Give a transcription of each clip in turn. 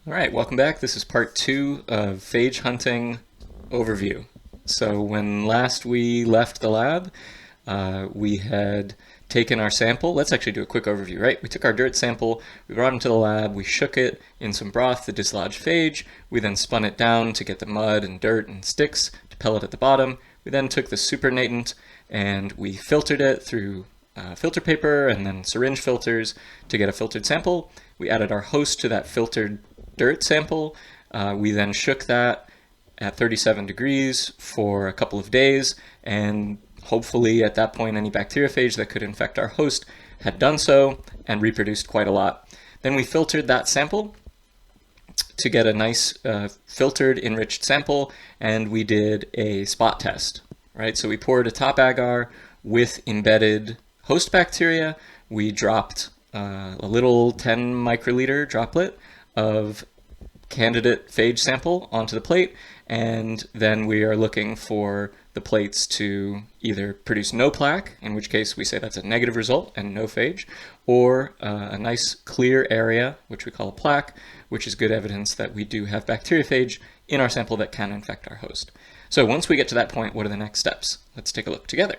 All right, welcome back. This is part 2 of phage hunting overview. So when last we left the lab, we had taken our sample. Let's actually do a quick overview, right? We took our dirt sample, we brought it to the lab, we shook it in some broth to dislodge phage, we then spun it down to get the mud and dirt and sticks to pellet at the bottom. We then took the supernatant and we filtered it through filter paper and then syringe filters to get a filtered sample. We added our host to that filtered dirt sample. We then shook that at 37 degrees for a couple of days, and hopefully at that point any bacteriophage that could infect our host had done so and reproduced quite a lot. Then we filtered that sample to get a nice filtered enriched sample, and we did a spot test, right? So we poured a top agar with embedded host bacteria. We dropped a little 10 microliter droplet of candidate phage sample onto the plate, and then we are looking for the plates to either produce no plaque, in which case we say that's a negative result and no phage, or a nice clear area, which we call a plaque, which is good evidence that we do have bacteriophage in our sample that can infect our host. So once we get to that point, what are the next steps? Let's take a look together.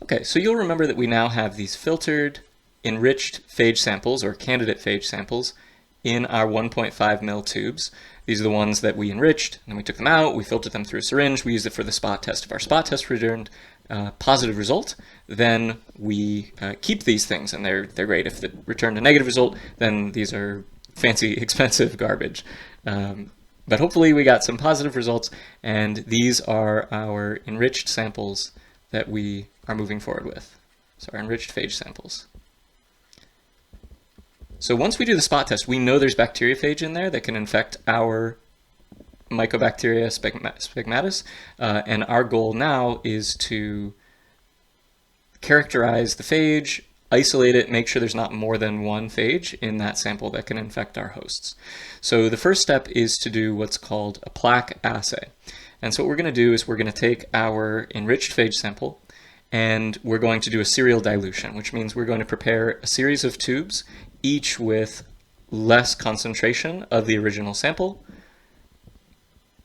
Okay, so you'll remember that we now have these filtered, enriched phage samples, or candidate phage samples, in our 1.5 ml tubes. These are the ones that we enriched, and then we took them out, we filtered them through a syringe, we used it for the spot test. If our spot test returned a positive result, then we keep these things, and they're great. If it returned a negative result, then these are fancy, expensive garbage. But hopefully we got some positive results, and these are our enriched samples that we are moving forward with. So our enriched phage samples. So once we do the spot test, we know there's bacteriophage in there that can infect our Mycobacteria spegmatis, and our goal now is to characterize the phage, isolate it, make sure there's not more than one phage in that sample that can infect our hosts. So the first step is to do what's called a plaque assay. And so what we're going to do is we're going to take our enriched phage sample, and we're going to do a serial dilution, which means we're going to prepare a series of tubes, each with less concentration of the original sample.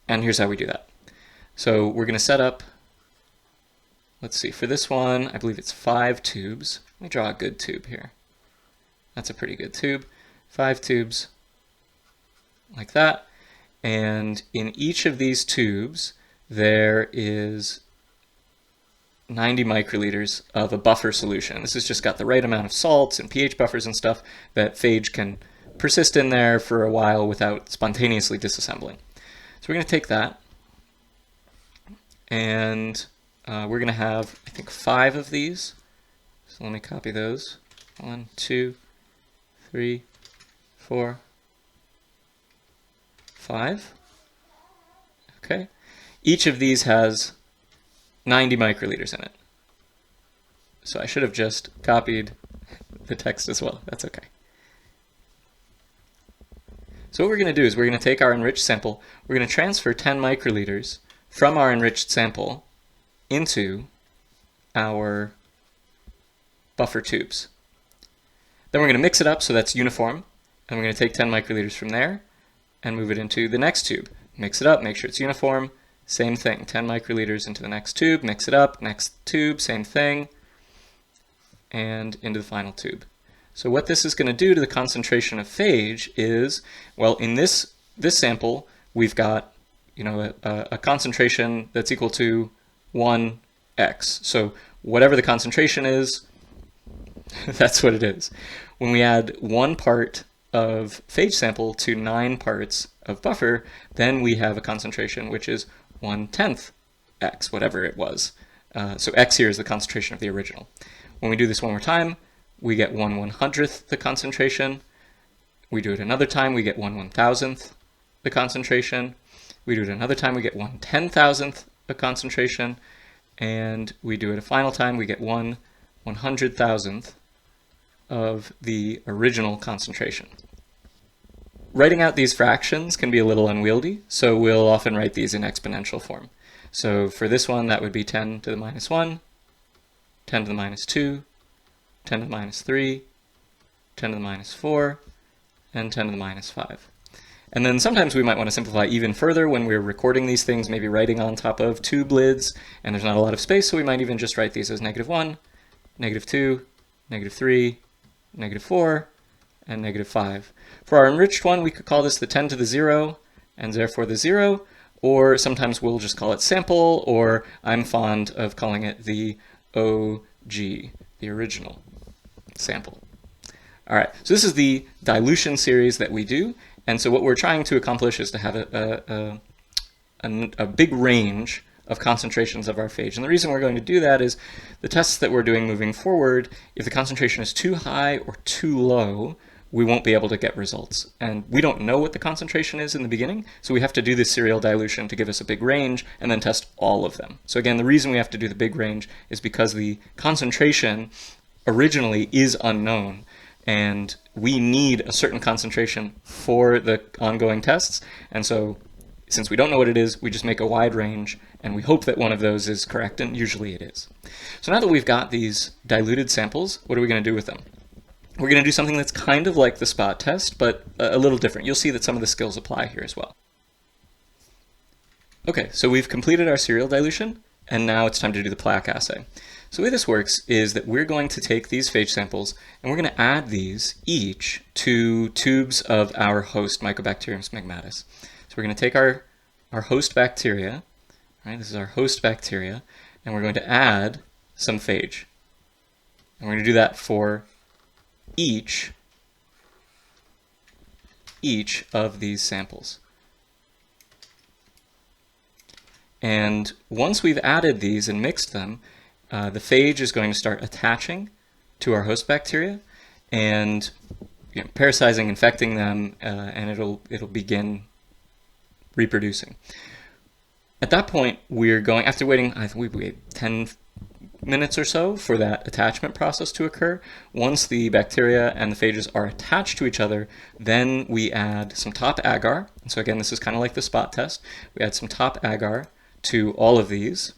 And here's how we do that. So we're going to set up, let's see, for this one, I believe it's 5 tubes. Let me draw a good tube here. That's a pretty good tube. 5 tubes, like that. And in each of these tubes, there is 90 microliters of a buffer solution. This has just got the right amount of salts and pH buffers and stuff that phage can persist in there for a while without spontaneously disassembling. So we're going to take that, and we're going to have, I think, 5 of these. So let me copy those. 1, 2, 3, 4, 5. Okay. Each of these has 90 microliters in it. So I should have just copied the text as well. That's okay. So what we're going to do is we're going to take our enriched sample, we're going to transfer 10 microliters from our enriched sample into our buffer tubes. Then we're going to mix it up so that's uniform, and we're going to take 10 microliters from there and move it into the next tube. Mix it up, make sure it's uniform. Same thing, 10 microliters into the next tube, mix it up, next tube, same thing, and into the final tube. So what this is going to do to the concentration of phage is, well, in this sample, we've got, a concentration that's equal to 1x. So whatever the concentration is, that's what it is. When we add 1 part of phage sample to 9 parts of buffer, then we have a concentration which is 1/10 x, whatever it was. So x here is the concentration of the original. When we do this one more time, we get 1/100th the concentration. We do it another time, we get 1/1000th the concentration. We do it another time, we get 1/10,000th the concentration. And we do it a final time, we get 1/100,000th of the original concentration. Writing out these fractions can be a little unwieldy, so we'll often write these in exponential form. So for this one, that would be 10 to the minus 1, 10 to the minus 2, 10 to the minus 3, 10 to the minus 4, and 10 to the minus 5. And then sometimes we might want to simplify even further when we're recording these things, maybe writing on top of tube lids, and there's not a lot of space, so we might even just write these as -1, -2, -3, -4, and -5. For our enriched one, we could call this the 10 to the 0, and therefore the 0, or sometimes we'll just call it sample, or I'm fond of calling it the OG, the original sample. All right, so this is the dilution series that we do, and so what we're trying to accomplish is to have a big range of concentrations of our phage. And the reason we're going to do that is the tests that we're doing moving forward, if the concentration is too high or too low, we won't be able to get results. And we don't know what the concentration is in the beginning, so we have to do this serial dilution to give us a big range and then test all of them. So again, the reason we have to do the big range is because the concentration originally is unknown, and we need a certain concentration for the ongoing tests. And so since we don't know what it is, we just make a wide range, and we hope that one of those is correct, and usually it is. So now that we've got these diluted samples, what are we going to do with them? We're going to do something that's kind of like the spot test, but a little different. You'll see that some of the skills apply here as well. Okay, so we've completed our serial dilution, and now it's time to do the plaque assay. So the way this works is that we're going to take these phage samples and we're going to add these each to tubes of our host Mycobacterium smegmatis. So we're going to take our host bacteria, right? This is our host bacteria, and we're going to add some phage. And we're going to do that for each of these samples. And once we've added these and mixed them, the phage is going to start attaching to our host bacteria and parasizing, infecting them, and it'll begin reproducing. At that point, we're going, after waiting, I think we wait 10 minutes or so for that attachment process to occur. Once the bacteria and the phages are attached to each other, then we add some top agar. And so again, this is kind of like the spot test. We add some top agar to all of these.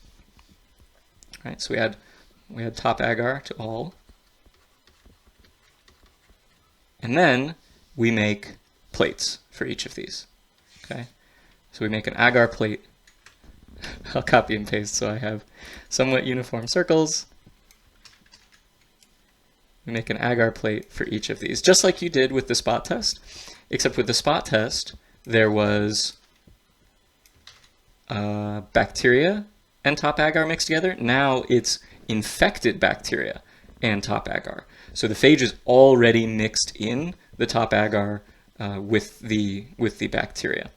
Right, so we add top agar to all. And then we make plates for each of these. Okay, so we make an agar plate. I'll copy and paste so I have somewhat uniform circles. We make an agar plate for each of these, just like you did with the spot test, except with the spot test, there was bacteria and top agar mixed together. Now it's infected bacteria and top agar. So the phage is already mixed in the top agar with the bacteria.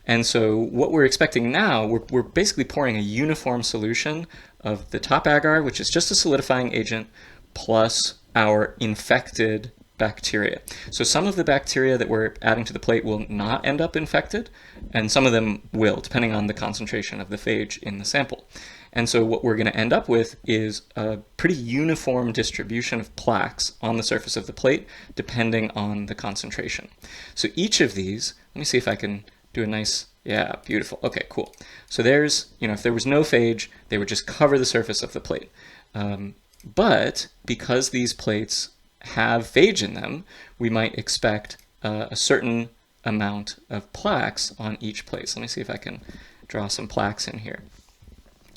And so what we're expecting now, we're basically pouring a uniform solution of the top agar, which is just a solidifying agent, plus our infected bacteria. So some of the bacteria that we're adding to the plate will not end up infected, and some of them will, depending on the concentration of the phage in the sample. And so what we're going to end up with is a pretty uniform distribution of plaques on the surface of the plate, depending on the concentration. So each of these, let me see if I can do a nice, yeah, beautiful. Okay, cool. So there's, if there was no phage, they would just cover the surface of the plate. But because these plates have phage in them, we might expect a certain amount of plaques on each plate. So let me see if I can draw some plaques in here.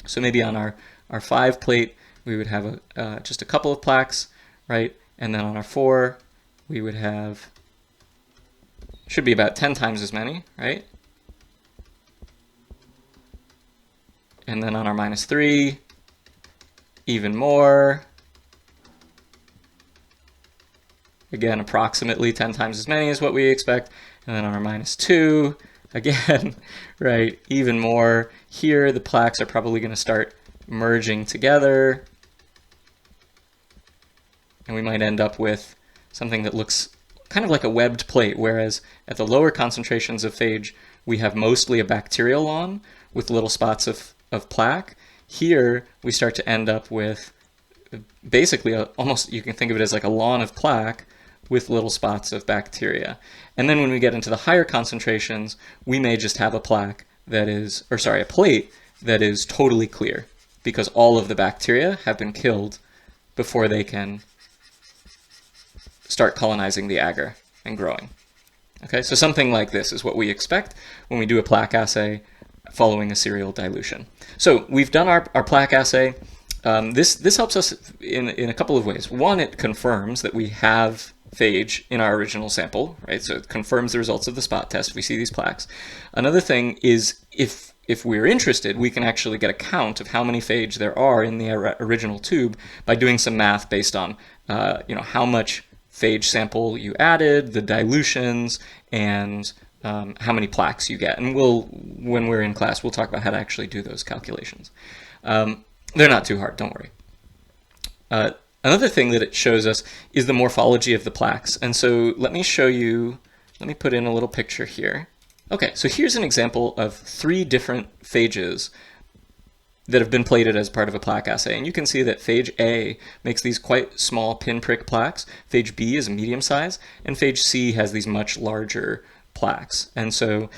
So maybe on our 5 plate, we would have just a couple of plaques, right? And then on our 4, we would have, should be about 10 times as many, right? And then on our -3, even more. Again, approximately 10 times as many is what we expect. And then on our -2, again, right, even more. Here, the plaques are probably going to start merging together. And we might end up with something that looks kind of like a webbed plate, whereas at the lower concentrations of phage, we have mostly a bacterial lawn with little spots of plaque. Here, we start to end up with basically almost, you can think of it as like a lawn of plaque with little spots of bacteria. And then when we get into the higher concentrations, we may just have a plaque that is, or sorry, a plate that is totally clear because all of the bacteria have been killed before they can start colonizing the agar and growing. Okay, so something like this is what we expect when we do a plaque assay following a serial dilution. So we've done our plaque assay. This helps us in a couple of ways. One, it confirms that we have phage in our original sample, right? So it confirms the results of the spot test if we see these plaques. Another thing is if we're interested, we can actually get a count of how many phage there are in the original tube by doing some math based on how much phage sample you added, the dilutions, and how many plaques you get. And when we're in class, we'll talk about how to actually do those calculations. They're not too hard, don't worry. Another thing that it shows us is the morphology of the plaques. And so let me show you, let me put in a little picture here. Okay, so here's an example of 3 different phages that have been plated as part of a plaque assay. And you can see that phage A makes these quite small pinprick plaques, phage B is a medium size, and phage C has these much larger plaques. And so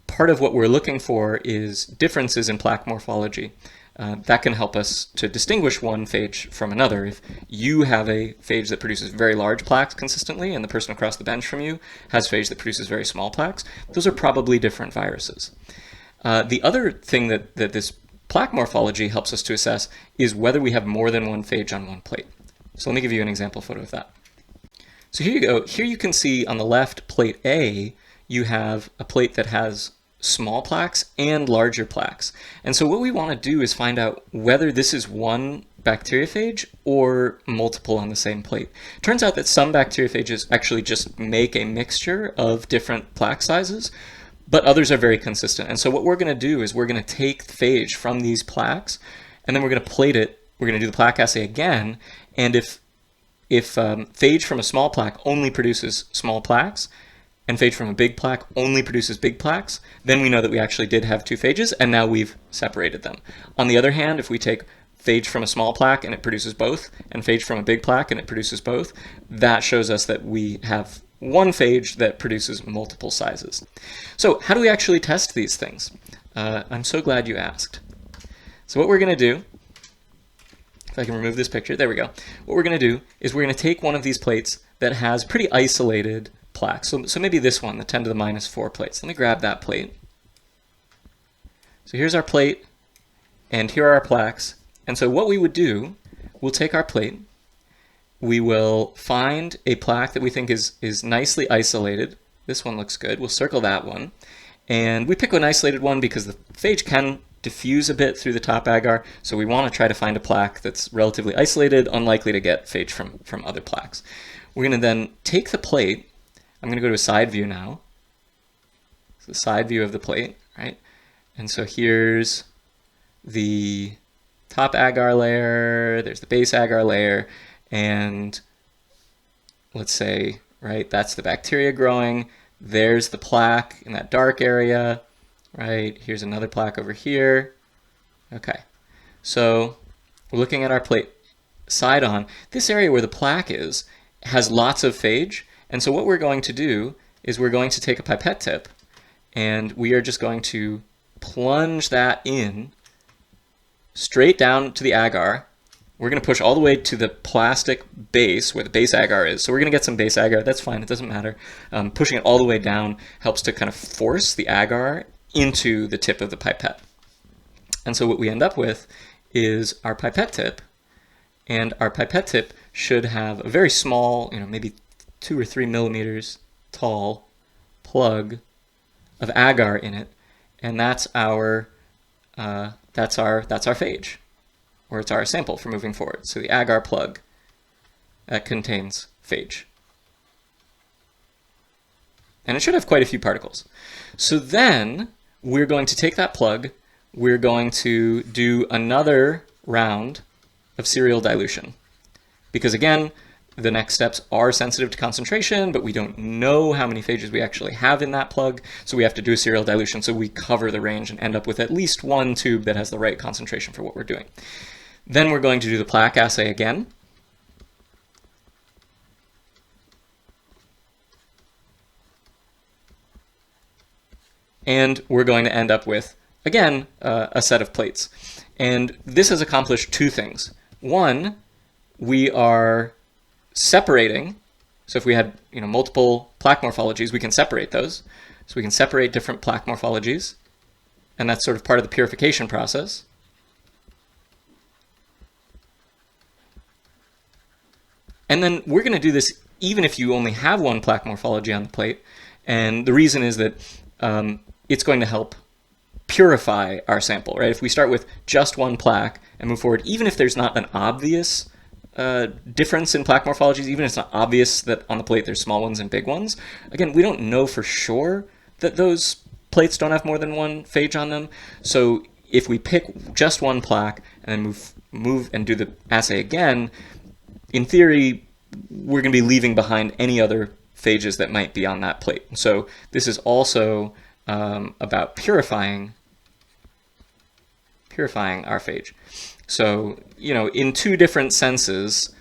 part of what we're looking for is differences in plaque morphology. That can help us to distinguish one phage from another. If you have a phage that produces very large plaques consistently and the person across the bench from you has phage that produces very small plaques, those are probably different viruses. The other thing that this plaque morphology helps us to assess is whether we have more than one phage on one plate. So let me give you an example photo of that. So here you go. Here you can see on the left, plate A, you have a plate that has small plaques and larger plaques. And so what we want to do is find out whether this is one bacteriophage or multiple on the same plate. Turns out that some bacteriophages actually just make a mixture of different plaque sizes, but others are very consistent. And so what we're going to do is we're going to take phage from these plaques, and then we're going to plate it. We're going to do the plaque assay again, and if phage from a small plaque only produces small plaques, and phage from a big plaque only produces big plaques, then we know that we actually did have 2 phages, and now we've separated them. On the other hand, if we take phage from a small plaque and it produces both, and phage from a big plaque and it produces both, that shows us that we have one phage that produces multiple sizes. So how do we actually test these things? I'm so glad you asked. So what we're going to do, if I can remove this picture, there we go. What we're going to do is we're going to take one of these plates that has pretty isolated plaques. So maybe this one, the 10 to the minus 4 plates. Let me grab that plate. So here's our plate, and here are our plaques. And so what we would do, we'll take our plate, we will find a plaque that we think is nicely isolated. This one looks good. We'll circle that one. And we pick an isolated one because the phage can diffuse a bit through the top agar, so we want to try to find a plaque that's relatively isolated, unlikely to get phage from other plaques. We're going to then take the plate. I'm going to go to a side view now. It's the side view of the plate, right? And so here's the top agar layer, there's the base agar layer, and let's say, right, that's the bacteria growing. There's the plaque in that dark area, right? Here's another plaque over here. Okay, so we're looking at our plate side on. This area where the plaque is has lots of phage. And so what we're going to do is we're going to take a pipette tip and we are just going to plunge that in straight down to the agar. We're going to push all the way to the plastic base where the base agar is. So we're going to get some base agar. That's fine. It doesn't matter. Pushing it all the way down helps to kind of force the agar into the tip of the pipette. And so what we end up with is our pipette tip. And our pipette tip should have a very small, maybe 2 or 3 millimeters tall plug of agar in it, and that's our phage, or it's our sample for moving forward. So the agar plug that contains phage, and it should have quite a few particles. So then we're going to take that plug. We're going to do another round of serial dilution, because again, the next steps are sensitive to concentration, but we don't know how many phages we actually have in that plug, so we have to do a serial dilution so we cover the range and end up with at least one tube that has the right concentration for what we're doing. Then we're going to do the plaque assay again. And we're going to end up with, again, a set of plates. And this has accomplished 2 things. One, we are separating. So if we had multiple plaque morphologies, we can separate those. So we can separate different plaque morphologies, and that's sort of part of the purification process. And then we're going to do this even if you only have one plaque morphology on the plate. And the reason is that it's going to help purify our sample, right? If we start with just one plaque and move forward, even if there's not an obvious difference in plaque morphologies, even if it's not obvious that on the plate there's small ones and big ones, again, we don't know for sure that those plates don't have more than one phage on them. So if we pick just one plaque and then move and do the assay again, in theory, we're going to be leaving behind any other phages that might be on that plate. So this is also about purifying our phage. So, in two different senses,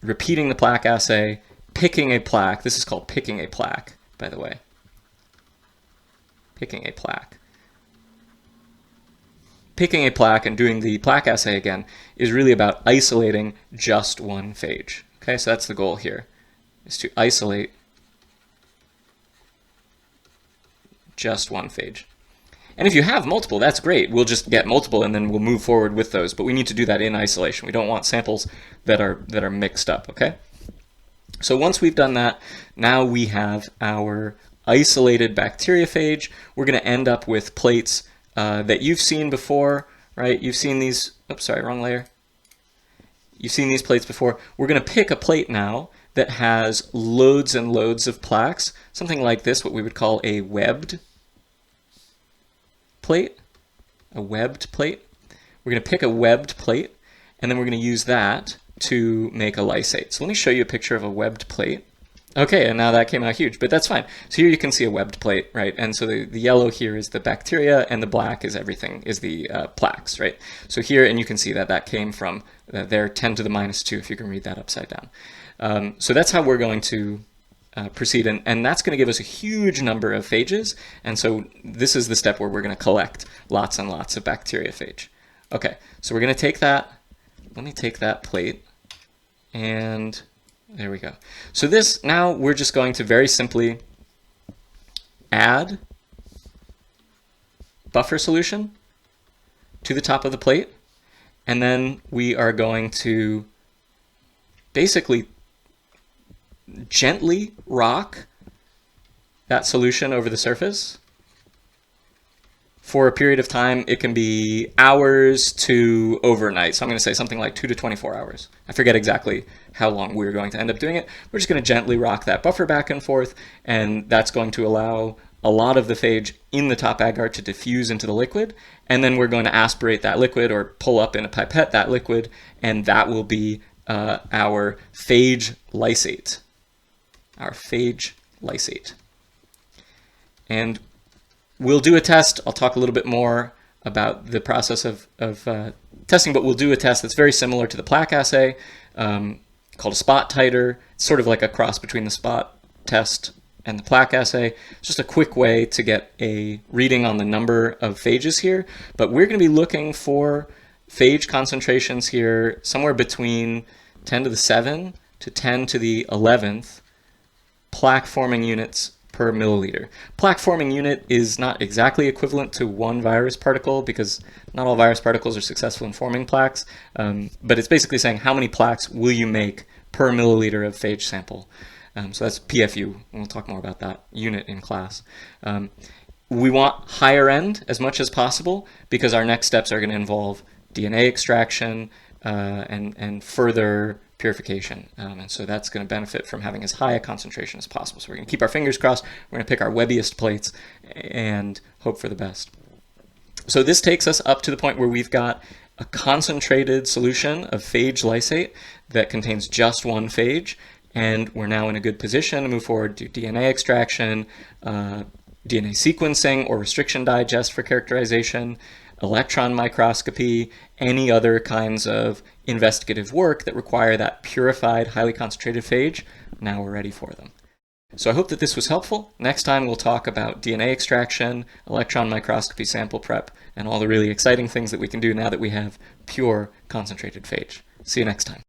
repeating the plaque assay, picking a plaque. This is called picking a plaque, by the way. Picking a plaque. Picking a plaque and doing the plaque assay again is really about isolating just one phage. Okay, so that's the goal here, is to isolate just one phage. And if you have multiple, that's great. We'll just get multiple and then we'll move forward with those. But we need to do that in isolation. We don't want samples that are mixed up, okay? So once we've done that, now we have our isolated bacteriophage. We're going to end up with plates that you've seen before, right? You've seen these, oops, sorry, wrong layer. You've seen these plates before. We're going to pick a plate now that has loads and loads of plaques, something like this, what we would call a webbed plate, a webbed plate. We're going to pick a webbed plate, and then we're going to use that to make a lysate. So let me show you a picture of a webbed plate. Okay, and now that came out huge, but that's fine. So here you can see a webbed plate, right? And so the yellow here is the bacteria, and the black is everything, is the plaques, right? So here, and you can see that that came from there 10 to the minus 2, if you can read that upside down. So that's how we're going to proceed, and that's going to give us a huge number of phages, and so this is the step where we're going to collect lots and lots of bacteriophage. Okay, so we're going to take that, let me take that plate, and there we go. So this, now we're just going to very simply add buffer solution to the top of the plate, and then we are going to basically gently rock that solution over the surface for a period of time. It can be hours to overnight. So I'm going to say something like 2 to 24 hours. I forget exactly how long we're going to end up doing it. We're just going to gently rock that buffer back and forth, and that's going to allow a lot of the phage in the top agar to diffuse into the liquid, and then we're going to aspirate that liquid or pull up in a pipette that liquid, and that will be our phage lysate. Our phage lysate. And we'll do a test. I'll talk a little bit more about the process of testing, but we'll do a test that's very similar to the plaque assay, called a spot titer. It's sort of like a cross between the spot test and the plaque assay. It's just a quick way to get a reading on the number of phages here, but we're going to be looking for phage concentrations here somewhere between 10 to the 7 to 10 to the 11th plaque forming units per milliliter. Plaque forming unit is not exactly equivalent to one virus particle because not all virus particles are successful in forming plaques, but it's basically saying how many plaques will you make per milliliter of phage sample. So that's PFU, and we'll talk more about that unit in class. We want higher end as much as possible because our next steps are going to involve DNA extraction and further purification, and so that's going to benefit from having as high a concentration as possible. So we're going to keep our fingers crossed, we're going to pick our webbiest plates and hope for the best. So this takes us up to the point where we've got a concentrated solution of phage lysate that contains just one phage, and we're now in a good position to move forward to DNA extraction, DNA sequencing or restriction digest for characterization, electron microscopy, any other kinds of investigative work that require that purified, highly concentrated phage. Now we're ready for them. So I hope that this was helpful. Next time we'll talk about DNA extraction, electron microscopy sample prep, and all the really exciting things that we can do now that we have pure concentrated phage. See you next time.